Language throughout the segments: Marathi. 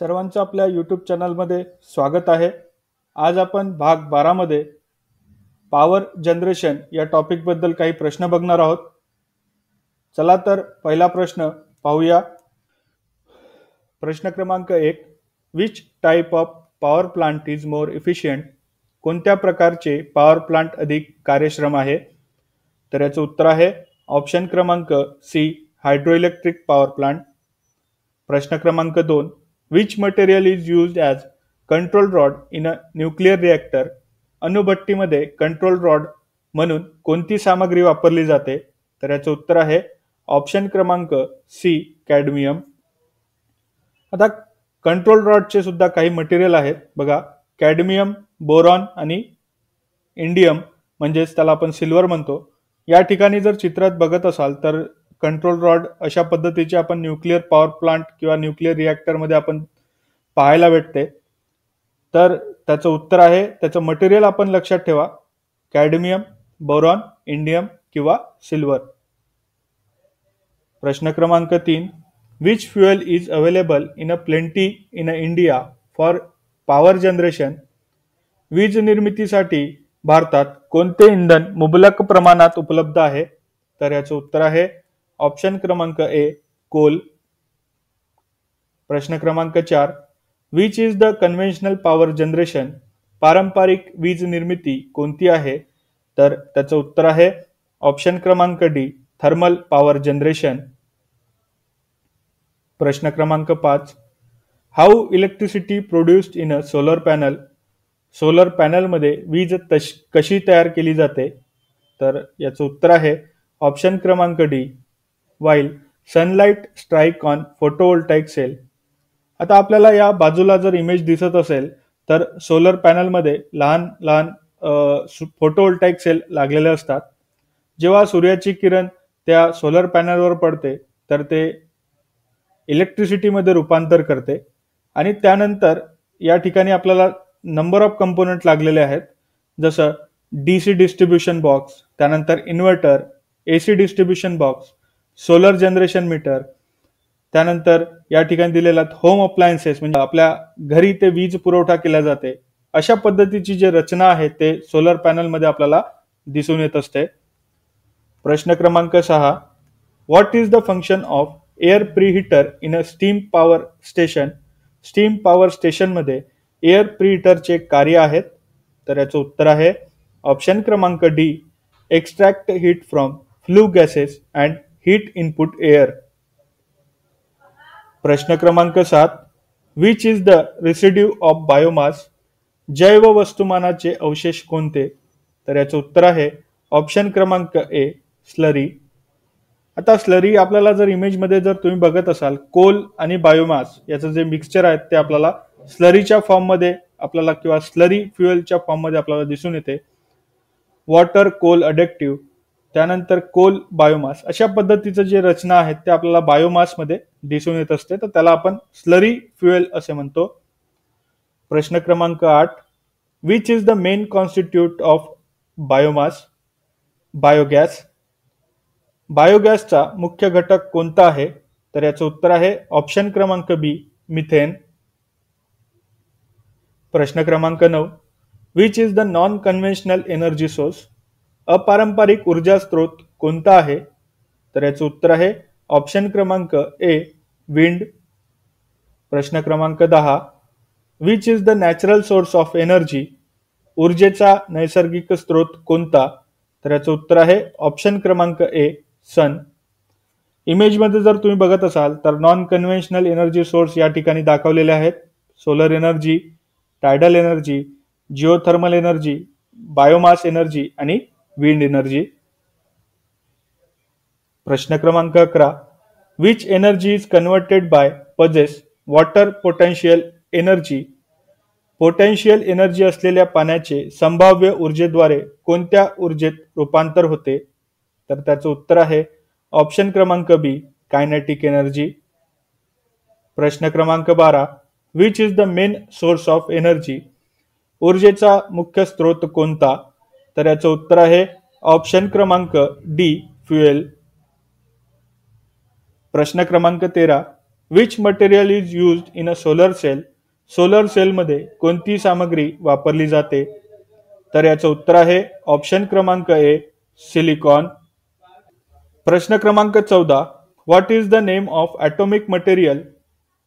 सर्वांचं आपल्या यूट्यूब चॅनलमध्ये स्वागत आहे. आज आपण भाग 12 मध्ये पॉवर जनरेशन या टॉपिकबद्दल काही प्रश्न बघणार आहोत. चला तर पहिला प्रश्न पाहूया. प्रश्न क्रमांक 1. Which type of power plant is more efficient? कोणत्या प्रकारचे पॉवर प्लांट अधिक कार्यक्षम आहे? तर याचं उत्तर आहे ऑप्शन क्रमांक सी, हायड्रोइलेक्ट्रिक पॉवर प्लांट. प्रश्न क्रमांक 2. Which material is used as control rod in a nuclear reactor? अणुभट्टीमध्ये कंट्रोल रॉड म्हणून कोणती सामग्री वापरली जाते? तर याचं उत्तर आहे ऑप्शन क्रमांक सी, कॅडमियम. आता कंट्रोल रॉडचे सुद्धा काही मटेरियल आहेत बघा. कॅडमियम, बोरॉन आणि इंडियम म्हणजेच त्याला आपण सिल्वर म्हणतो. या ठिकाणी जर चित्रात बघत असाल तर कंट्रोल रॉड अशा पद्धतीचे आपण न्यूक्लिअर पॉवर प्लांट किंवा न्यूक्लिअर रिॲक्टरमध्ये आपण पाहायला भेटते. तर त्याचं उत्तर आहे, त्याचं मटेरियल आपण लक्षात ठेवा, कॅडमियम, बोरॉन, इंडियम किंवा सिल्वर. प्रश्न क्रमांक 3. Which fuel is available in a plenty in India for power generation? वीज निर्मितीसाठी भारतात कोणते इंधन मुबलक प्रमाणात उपलब्ध आहे? तर याचं उत्तर आहे ऑप्शन क्रमांक ए, कोल. प्रश्न क्रमांक 4. Which is the conventional power generation? पारंपरिक वीज निर्मिती कोणती आहे? तर त्याचं उत्तर आहे ऑप्शन क्रमांक डी, थर्मल पॉवर जनरेशन. प्रश्न क्रमांक 5. How electricity produced in a solar panel? Solar पॅनलमध्ये वीज कशी तयार केली जाते? तर याचं उत्तर आहे ऑप्शन क्रमांक D, while sunlight strike on photovoltaic cell. आता आपल्याला या बाजूला जर इमेज दिसत असेल तर सोलर पॅनलमध्ये लहान लहान फोटोवोल्टाईक सेल लागलेले असतात. जेव्हा सूर्याची किरण त्या सोलर पॅनलवर पडते तर ते इलेक्ट्रिसिटीमध्ये रूपांतर करते आणि त्यानंतर या ठिकाणी आपल्याला नंबर ऑफ कंपोनंट लागलेले आहेत, जसं DC डिस्ट्रीब्युशन बॉक्स, त्यानंतर inverter, AC distribution box, solar generation meter, त्यानंतर या ठिकाणी दिलेला होम अप्लायन्सेस म्हणजे आपल्या घरी ते वीज पुरवठा केला जाते. अशा पद्धतीची जी रचना आहे ते सोलर पॅनलमध्ये आपल्याला दिसून येत असते. प्रश्न क्रमांक 6. What is the function of air preheater in a steam power station? Steam power स्टेशनमध्ये एअर प्रीहीटरचे कार्य आहेत. तर याचं उत्तर आहे ऑप्शन क्रमांक D, extract heat from flue gases and heat input air. प्रश्न क्रमांक 7. Which is the residue of biomass? जैव वस्तुमानाचे अवशेष कोणते? तर याचं उत्तर आहे ऑप्शन क्रमांक ए, स्लरी. आता स्लरी आपल्याला जर इमेजमध्ये जर तुम्ही बघत असाल, कोल आणि बायोमास याचं जे मिक्सचर आहे ते आपल्याला स्लरीच्या फॉर्ममध्ये आपल्याला किंवा स्लरी फ्युएलच्या फॉर्ममध्ये आपल्याला दिसून येते. वॉटर कोल अडेक्टिव्ह, त्यानंतर कोल बायोमास, अशा पद्धतीचं जे रचना आहेत ते आपल्याला बायोमासमध्ये दिसून येत असते. तर त्याला आपण स्लरी फ्युएल असे म्हणतो. प्रश्न क्रमांक 8. Which is the main constituent of biomass? Biogas. बायोगॅसचा मुख्य घटक कोणता आहे? तर याचं उत्तर आहे ऑप्शन क्रमांक बी, मिथेन. प्रश्न क्रमांक 9. Which is the non conventional energy source? अपारंपरिक ऊर्जा स्रोत कोणता आहे? तर याचं उत्तर आहे ऑप्शन क्रमांक ए, विंड. प्रश्न क्रमांक 10. Which is the natural source of energy? ऊर्जेचा नैसर्गिक स्रोत कोणता? तर याचं उत्तर आहे ऑप्शन क्रमांक ए, सन. इमेजमध्ये जर तुम्ही बघत असाल तर नॉन कन्व्हेन्शनल एनर्जी सोर्स या ठिकाणी दाखवलेले आहेत. Solar energy, tidal energy, geothermal energy, biomass energy आणि विंड एनर्जी. प्रश्न क्रमांक 11. Which energy is converted bye possess water potential energy? Potential energy असलेल्या पाण्याचे संभाव्य ऊर्जेद्वारे कोणत्या ऊर्जेत रूपांतर होते? तर त्याचं उत्तर आहे ऑप्शन क्रमांक बी, कायनेटिक एनर्जी. प्रश्न क्रमांक 12. Which is the main source of energy? ऊर्जेचा मुख्य स्रोत कोणता? तर याचं उत्तर आहे ऑप्शन क्रमांक डी, फ्युएल. प्रश्न क्रमांक 13. Which material is used in a solar cell? Solar सेलमध्ये कोणती सामग्री वापरली जाते? तर याचं उत्तर आहे ऑप्शन क्रमांक ए, सिलिकॉन. प्रश्न क्रमांक 14. What is the name of atomic material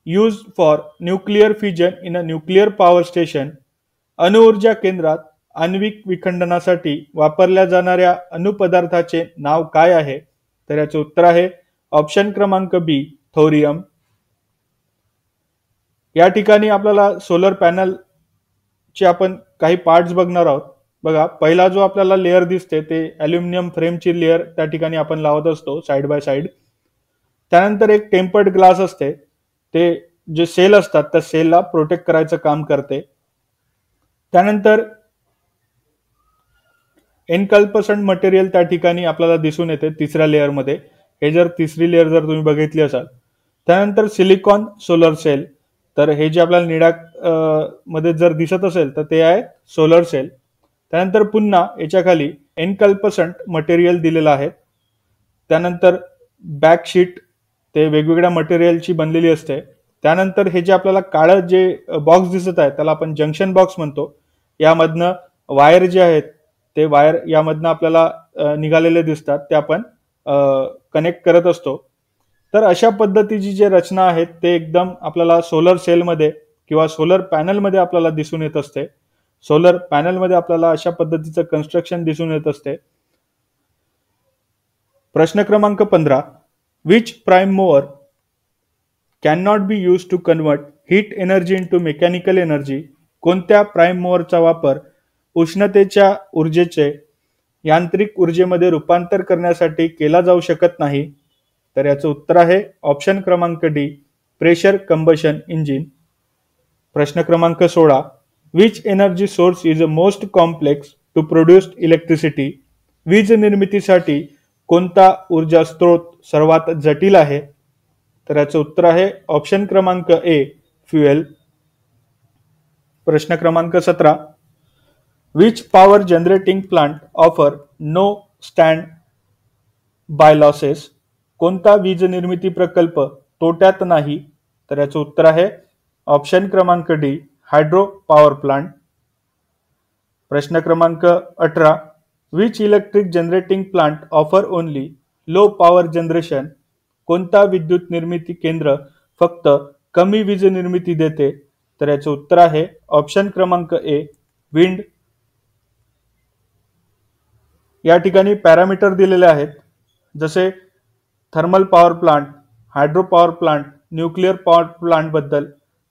use for nuclear fusion in a nuclear power station? अणुऊर्जा केंद्रात आण्विक विखंडनासाठी वापरल्या जाणाऱ्या अणुपदार्थाचे नाव काय आहे? तर याचे उत्तर आहे ऑप्शन क्रमांक बी, थोरियम. या ठिकाणी आपल्याला सोलर पॅनलचे आपण काही पार्ट्स बघणार आहोत. बघा, पहिला जो आपल्याला लेअर दिसते ते ॲल्युमिनियम फ्रेमची लेअर त्या ठिकाणी आपण लावत असतो साइड बाय साइड. त्यानंतर एक टेम्पर्ड ग्लास असते, ते जे सेल असतात त्या सेलला प्रोटेक्ट करायचं काम करते. त्यानंतर एनकल्पसंट मटेरियल त्या ठिकाणी आपल्याला दिसून येते तिसऱ्या लेअरमध्ये. हे जर तिसरी लेअर जर तुम्ही बघितली असाल. त्यानंतर सिलिकॉन सोलर सेल, तर हे जे आपल्याला निळ्या मध्ये जर दिसत असेल तर ते आहे सोलर सेल. त्यानंतर पुन्हा याच्या खाली एनकल्पसंट मटेरियल दिलेलं आहे. त्यानंतर बॅकशीट, ते वेगवेगळ्या मटेरियलची बनलेली असते. त्यानंतर हे जे आपल्याला काळं जे बॉक्स दिसत आहे त्याला आपण जंक्शन बॉक्स म्हणतो. यामधनं वायर जे आहेत ते वायर यामधनं आपल्याला निघालेले दिसतात, ते आपण कनेक्ट करत असतो. तर अशा पद्धतीची जे रचना आहेत ते एकदम आपल्याला सोलर सेलमध्ये किंवा सोलर पॅनलमध्ये आपल्याला दिसून येत असते. सोलर पॅनलमध्ये आपल्याला अशा पद्धतीचं कन्स्ट्रक्शन दिसून येत असते. प्रश्न क्रमांक 15. Which prime mover can not be use to convert heat energy into mechanical energy? कोणत्या प्राइम मूवरचा वापर उष्णतेच्या ऊर्जेचे यांत्रिक ऊर्जेमध्ये रूपांतर करण्यासाठी केला जाऊ शकत नाही? तर याचं उत्तर आहे ऑप्शन क्रमांक डी, प्रेशर कंबशन इंजिन. प्रश्न क्रमांक 16. Which energy source is a most complex to produce electricity? वीज निर्मितीसाठी कोणता ऊर्जा स्रोत सर्वात जटिल आहे? तर याचं उत्तर आहे ऑप्शन क्रमांक ए, फ्युएल. प्रश्न क्रमांक 17. Which power generating plant offer no standby losses? कोणता वीज निर्मिती प्रकल्प तोट्यात नाही? तर याचं उत्तर आहे ऑप्शन क्रमांक डी, हायड्रो पॉवर प्लांट. प्रश्न क्रमांक 18. Which electric generating plant offer only low power generation? कोणता विद्युत निर्मिती केंद्र फक्त कमी वीज निर्मिती देते? तर याचं उत्तर आहे ऑप्शन क्रमांक ए, विंड. या ठिकाणी पॅरामीटर दिलेले आहेत, जसे thermal power plant, hydro power plant, nuclear power plant बद्दल.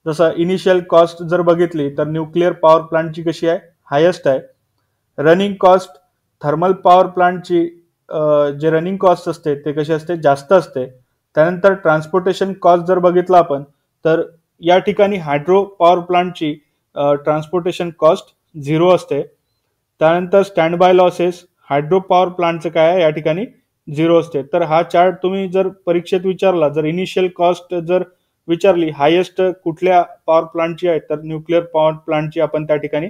जसं इनिशियल कॉस्ट जर बघितली तर न्यूक्लिअर पॉवर प्लांटची कशी आहे, हायेस्ट आहे. रनिंग कॉस्ट थर्मल पॉवर प्लांटची जे रनिंग कॉस्ट असते ते कशी असते, जास्त असते. त्यानंतर ट्रान्सपोर्टेशन कॉस्ट जर बघितला आपण तर या ठिकाणी हायड्रो पॉवर प्लांटची ट्रान्सपोर्टेशन कॉस्ट 0 असते. त्यानंतर standby losses hydro power प्लांटचं काय आहे, या ठिकाणी 0 असते. तर हा चार्ट तुम्ही जर परीक्षेत विचारला, जर इनिशियल कॉस्ट जर विचारली हायेस्ट कुठल्या पॉवर प्लांटची आहे तर न्यूक्लिअर पॉवर प्लांटची आपण त्या ठिकाणी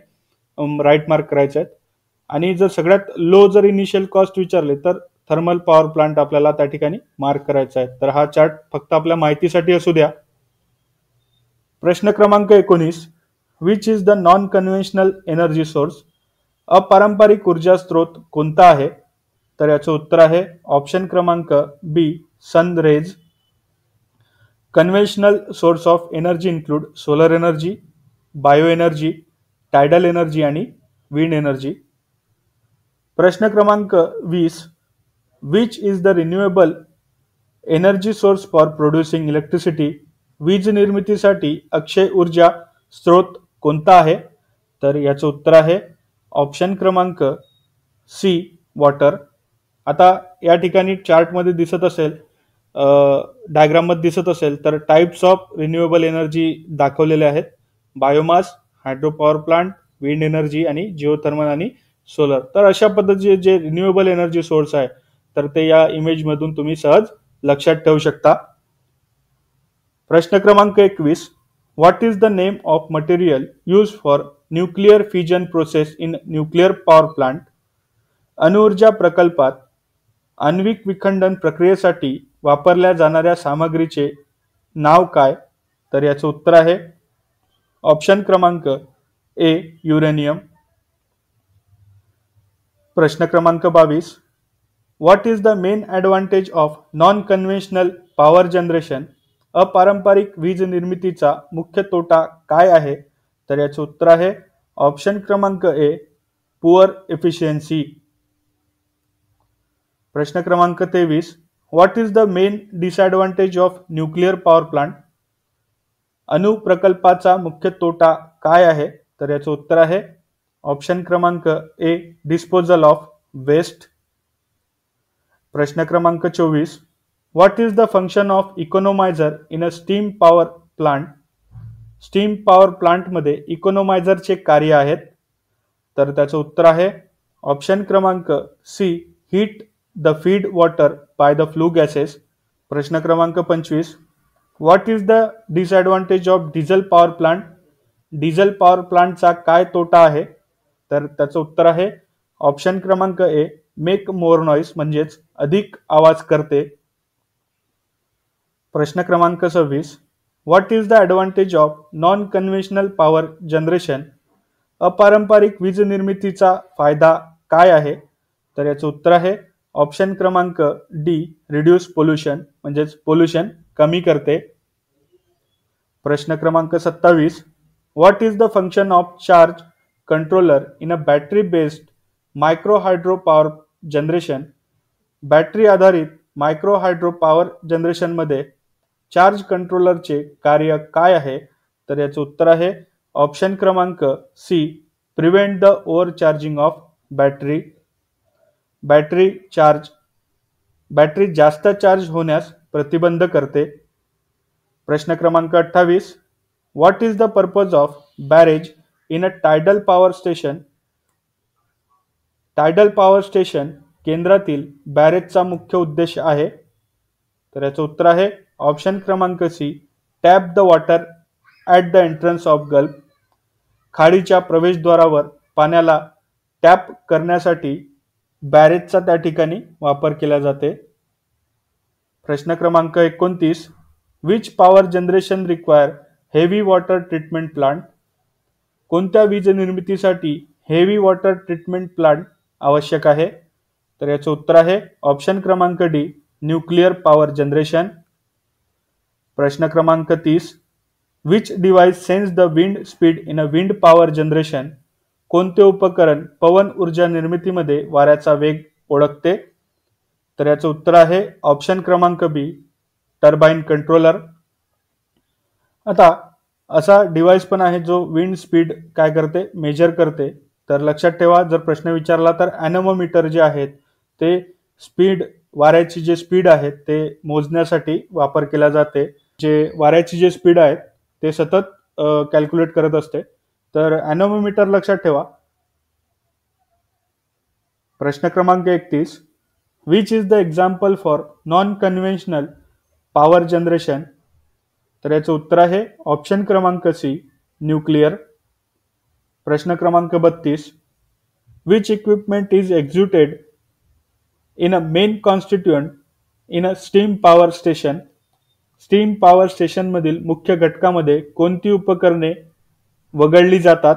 राईट मार्क करायचे आहेत. आणि जर सगळ्यात लो जर इनिशियल कॉस्ट विचारले तर थर्मल पॉवर प्लांट आपल्याला त्या ठिकाणी मार्क करायचा आहे. तर हा चार्ट फक्त आपल्या माहितीसाठी असू द्या. प्रश्न क्रमांक 19. Which is the non conventional energy source? अपारंपरिक ऊर्जा स्रोत कोणता आहे? तर याचं उत्तर आहे ऑप्शन क्रमांक B, sun rays. Conventional source of energy include solar energy, bio energy, tidal energy आणि विंड एनर्जी. प्रश्न क्रमांक 20. Which is the renewable energy source for producing electricity? वीज निर्मितीसाठी अक्षय ऊर्जा स्रोत कोणता आहे? तर याचं उत्तर आहे ऑप्शन क्रमांक सी, वॉटर. आता या ठिकाणी चार्टमध्ये दिसत असेल, डायग्राममध्ये दिसत असेल तर टाइप्स ऑफ रिन्युएबल एनर्जी दाखवलेले आहेत. Biomass, hydro power plant, wind energy आणि जिओथर्मल आणि सोलर. तर अशा पद्धतीचे जे रिन्युएबल एनर्जी सोर्स आहे तर ते या इमेजमधून तुम्ही सहज लक्षात ठेवू शकता. प्रश्न क्रमांक 21. What is the name of material use for nuclear fusion process in nuclear power plant? अणुऊर्जा प्रकल्पात आण्विक विखंडन प्रक्रियेसाठी वापरल्या जाणाऱ्या सामग्रीचे नाव काय? तर याचं उत्तर आहे ऑप्शन क्रमांक ए युरेनियम. प्रश्न क्रमांक 22. What is the main advantage of non conventional power generation? अपारंपरिक वीज निर्मितीचा मुख्य तोटा काय आहे? तर याचं उत्तर आहे ऑप्शन क्रमांक ए पुअर एफिशियन्सी. प्रश्न क्रमांक 23. What is the main disadvantage of nuclear power plant? अणु प्रकल्पाचा मुख्य तोटा काय आहे? तर याचं उत्तर आहे ऑप्शन क्रमांक ए डिस्पोजल ऑफ वेस्ट. प्रश्न क्रमांक 24. What is the function of economiser in a steam power plant? Steam power प्लांटमध्ये इकॉनोमायझरचे कार्य आहेत. तर त्याचं उत्तर आहे ऑप्शन क्रमांक C heat the feed water by the flue gases. प्रश्न क्रमांक 25. What is the disadvantage of diesel power plant? Diesel power प्लांटचा काय तोटा आहे? तर त्याचं उत्तर आहे ऑप्शन क्रमांक ए मेक मोर नॉईस, म्हणजेच अधिक आवाज करते. प्रश्न क्रमांक 26. What is the advantage of non conventional power generation? अपारंपरिक वीज निर्मितीचा फायदा काय आहे? तर याचं उत्तर आहे ऑप्शन क्रमांक डी रिड्यूस पोल्युशन, म्हणजेच पोल्युशन कमी करते. प्रश्न क्रमांक 27. What is the function of charge controller in a battery based micro hydro power generation? Battery आधारित मायक्रो हायड्रो पॉवर जनरेशनमध्ये चार्ज कंट्रोलरचे कार्य काय आहे? तर याचं उत्तर आहे ऑप्शन क्रमांक C prevent the over charging of battery. Battery जास्त चार्ज होण्यास प्रतिबंध करते. प्रश्न क्रमांक 28. What is the purpose of barrage in a tidal power station? Tidal power station केंद्रातील बॅरेजचा मुख्य उद्देश आहे. तर याचं उत्तर आहे ऑप्शन क्रमांक C tap the water at the entrance of gulf. खाडीच्या प्रवेशद्वारावर पाण्याला टॅप करण्यासाठी बॅरेजचा त्या ठिकाणी वापर केला जाते. प्रश्न क्रमांक 29. Which power generation require heavy water treatment plant? कोणत्या वीज निर्मितीसाठी हेवी वॉटर ट्रीटमेंट प्लांट आवश्यक आहे? तर याचं उत्तर आहे ऑप्शन क्रमांक डी न्यूक्लिअर पॉवर जनरेशन. प्रश्न क्रमांक 30. Which device sense the wind speed in a wind power generation? कोणते उपकरण पवन ऊर्जा निर्मितीमध्ये वाऱ्याचा वेग ओळखते? तर याचं उत्तर आहे ऑप्शन क्रमांक बी टर्बाइन कंट्रोलर. आता असा डिव्हाइस पण आहे जो विंड स्पीड काय करते, मेजर करते. तर लक्षात ठेवा, जर प्रश्न विचारला तर ॲनोमोमीटर जे आहेत ते स्पीड, वाऱ्याची जे स्पीड आहे ते मोजण्यासाठी वापर केला जाते. जे वाऱ्याची जे स्पीड आहे ते सतत कॅल्क्युलेट करत असते. तर ॲनोमोमीटर लक्षात ठेवा. प्रश्न क्रमांक 31. Which is the example for non conventional power generation? तर याचं उत्तर आहे ऑप्शन क्रमांक सी न्यूक्लिअर. प्रश्न क्रमांक 32. Which equipment is executed in a main constituent in a steam power station? Steam power स्टेशनमधील मुख्य घटकामध्ये कोणती उपकरणे वगळली जातात?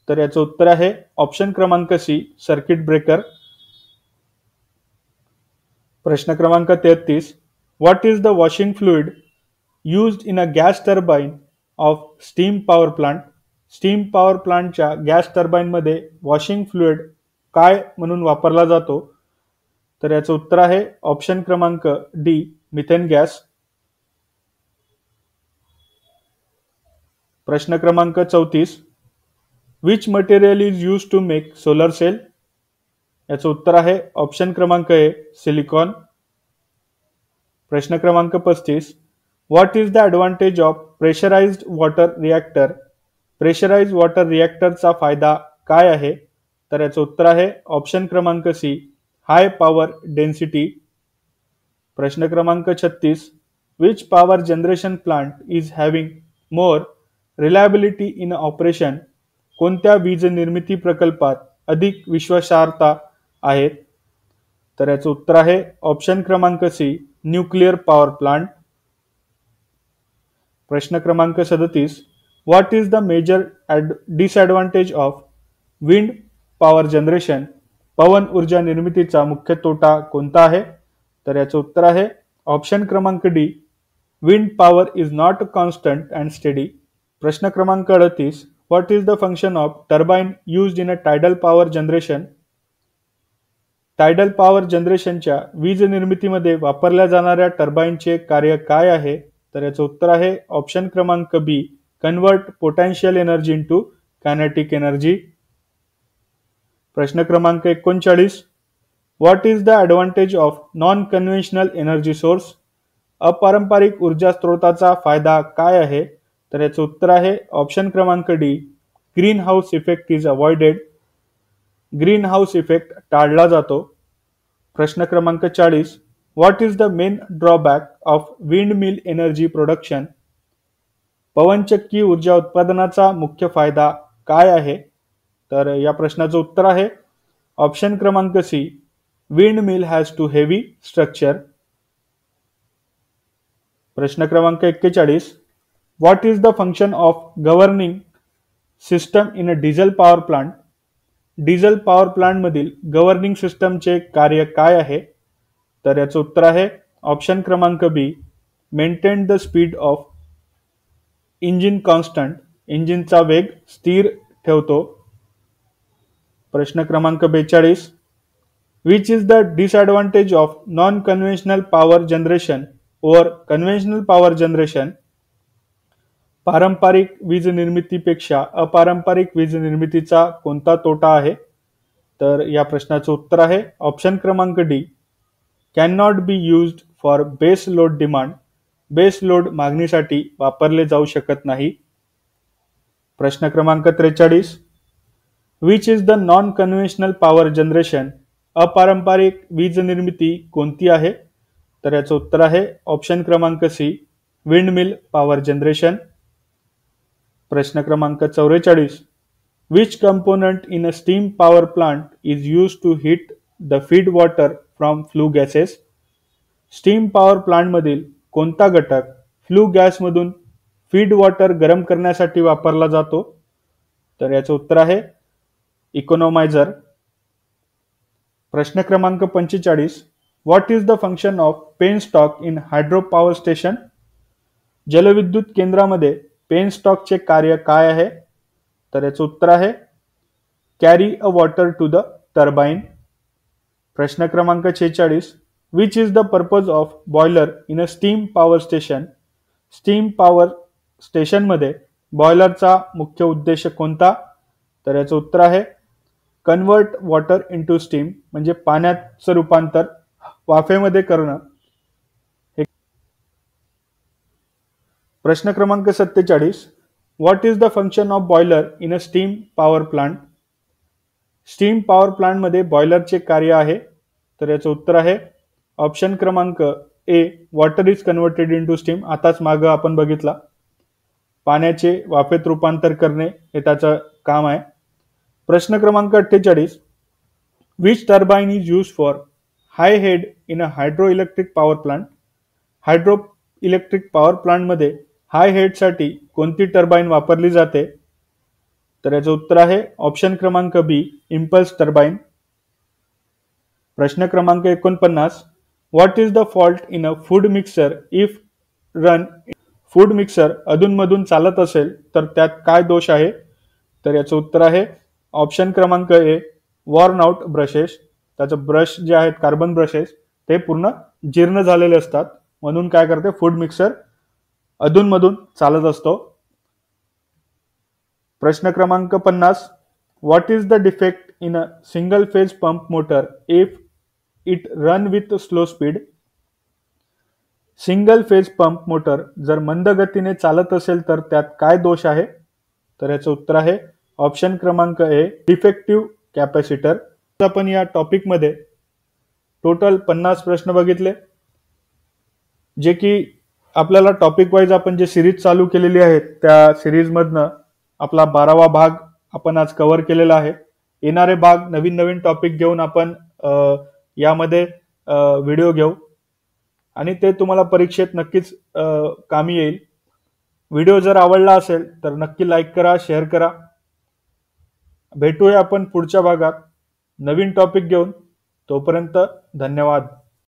तर याचं उत्तर आहे ऑप्शन क्रमांक सी सर्किट ब्रेकर. प्रश्न क्रमांक 33. What is the washing fluid used in a gas turbine of steam power plant? Steam power प्लांटच्या गॅस टर्बाईनमध्ये वॉशिंग फ्लुइड काय म्हणून वापरला जातो? तर याचं उत्तर आहे ऑप्शन क्रमांक डी मिथेन गॅस. प्रश्न क्रमांक 34. Which material is use to make solar cell? याचं उत्तर आहे ऑप्शन क्रमांक ए सिलिकॉन. प्रश्न क्रमांक 35. What is the advantage of pressurised water reactor? Pressurised water रिॲक्टरचा फायदा काय आहे? तर याचं उत्तर आहे ऑप्शन क्रमांक सी हाय पॉवर डेन्सिटी. प्रश्न क्रमांक 36. Which power generation plant is having more reliability in operation? कोणत्या वीज निर्मिती प्रकल्पात अधिक विश्वासार्हता आहेत? तर याचं उत्तर आहे ऑप्शन क्रमांक सी न्यूक्लिअर पॉवर प्लांट. प्रश्न क्रमांक 37. What is the major disadvantage of wind power generation? पवन ऊर्जा निर्मितीचा मुख्य तोटा कोणता आहे? तर याचं उत्तर आहे ऑप्शन क्रमांक D, wind power is not constant and steady. प्रश्न क्रमांक 38. What is the function of turbine used in a tidal power generation? Tidal power जनरेशनच्या वीज निर्मितीमध्ये वापरल्या जाणाऱ्या टर्बाइनचे कार्य काय आहे? तर याचं उत्तर आहे ऑप्शन क्रमांक B, convert potential energy into kinetic energy. प्रश्न क्रमांक 39. What is the advantage of non conventional energy source? अपारंपरिक ऊर्जा स्रोताचा फायदा काय आहे? तर याचं उत्तर आहे ऑप्शन क्रमांक D, green house effect is avoided. Green house effect टाळला जातो. प्रश्न क्रमांक 40. What is the main drawback of wind mill energy production? पवनचक्की ऊर्जा उत्पादनाचा मुख्य फायदा काय आहे? तर या प्रश्नाचं उत्तर आहे ऑप्शन क्रमांक C, wind mill has too heavy structure. प्रश्न क्रमांक 41. What is the function of governing system in a diesel power plant? Diesel power प्लांटमधील गव्हर्निंग सिस्टमचे कार्य काय आहे? तर याचं उत्तर आहे ऑप्शन क्रमांक B, maintain the speed of engine constant. इंजिनचा वेग स्थिर ठेवतो. प्रश्न क्रमांक 42. Which is the disadvantage of non conventional power generation over conventional power generation? पारंपरिक वीज निर्मितीपेक्षा अपारंपरिक वीज निर्मितीचा कोणता तोटा आहे? तर या प्रश्नाचं उत्तर आहे ऑप्शन क्रमांक D, can not be used for base load demand. Base load मागणीसाठी वापरले जाऊ शकत नाही. प्रश्न क्रमांक 43. Which is the non conventional power generation? अपारंपरिक वीज निर्मिती कोणती आहे? तर याचं उत्तर आहे ऑप्शन क्रमांक C, wind mill power generation. प्रश्न क्रमांक 44. Which component in a steam power plant is use to heat the feed water from flue gases? Steam power प्लांटमधील कोणता घटक फ्लू गॅसमधून फीड वॉटर गरम करण्यासाठी वापरला जातो? तर याचं उत्तर आहे इकॉनोमायझर. प्रश्न क्रमांक 45. What is the function of penstock in hydro power station? जलविद्युत केंद्रामध्ये पेनस्टॉकचे कार्य काय आहे? तर याचं उत्तर आहे carry a water to the turbine. प्रश्न क्रमांक 46. Which is the purpose of boiler in a steam power station? Steam power स्टेशनमध्ये बॉयलरचा मुख्य उद्देश कोणता? तर याचं उत्तर आहे कन्वर्ट वॉटर इंटू स्टीम, म्हणजे पाण्याचं रूपांतर वाफेमध्ये करणं. प्रश्न क्रमांक 47. What is the function of boiler in a steam power plant? Steam power प्लांटमध्ये बॉयलरचे कार्य आहे. तर याचं उत्तर आहे ऑप्शन क्रमांक A, water is converted into steam. आताच मागं आपण बघितला, पाण्याचे वाफेत रूपांतर करणे हे त्याचं काम आहे. प्रश्न क्रमांक 48. Which turbine is use for high head in a hydro electric power plant? Hydro electric power प्लांटमध्ये हाय हेडसाठी कोणती टर्बाइन वापरली जाते? तर याचं उत्तर आहे ऑप्शन क्रमांक बी, इम्पल्स टर्बाइन. प्रश्न क्रमांक 49. What is the fault in a food mixer if run? Food mixer अधूनमधून चालत असेल तर त्यात काय दोष आहे? तर याचं उत्तर आहे ऑप्शन क्रमांक ए, वॉर्न आउट ब्रशेस. त्याचं ब्रश जे आहेत कार्बन ब्रशेस ते पूर्ण जीर्ण झालेले असतात, म्हणून काय करते फूड मिक्सर अधूनमधून चालत असतो. प्रश्न क्रमांक 50. What is the defect in a single phase pump motor if it run with slow speed? Single phase pump motor जर मंद गतीने चालत असेल तर त्यात काय दोष आहे? तर याचं उत्तर आहे ऑप्शन क्रमांक ए, डिफेक्टिव्ह कॅपॅसिटर. आपण या टॉपिकमध्ये टोटल 50 प्रश्न बघितले, जे की आपल्याला टॉपिक वाईज आपण जे सिरीज चालू केलेली आहे त्या सिरीजमधनं आपला 12वा भाग आपण आज कव्हर केलेला आहे. येणारे भाग नवीन नवीन टॉपिक घेऊन आपण यामध्ये व्हिडिओ घेऊ आणि ते तुम्हाला परीक्षेत नक्कीच कामी येईल. व्हिडिओ जर आवडला असेल तर नक्की लाईक करा, शेअर करा. भेटूया आपण पुढच्या भागात नवीन टॉपिक घेऊन. तोपर्यंत धन्यवाद.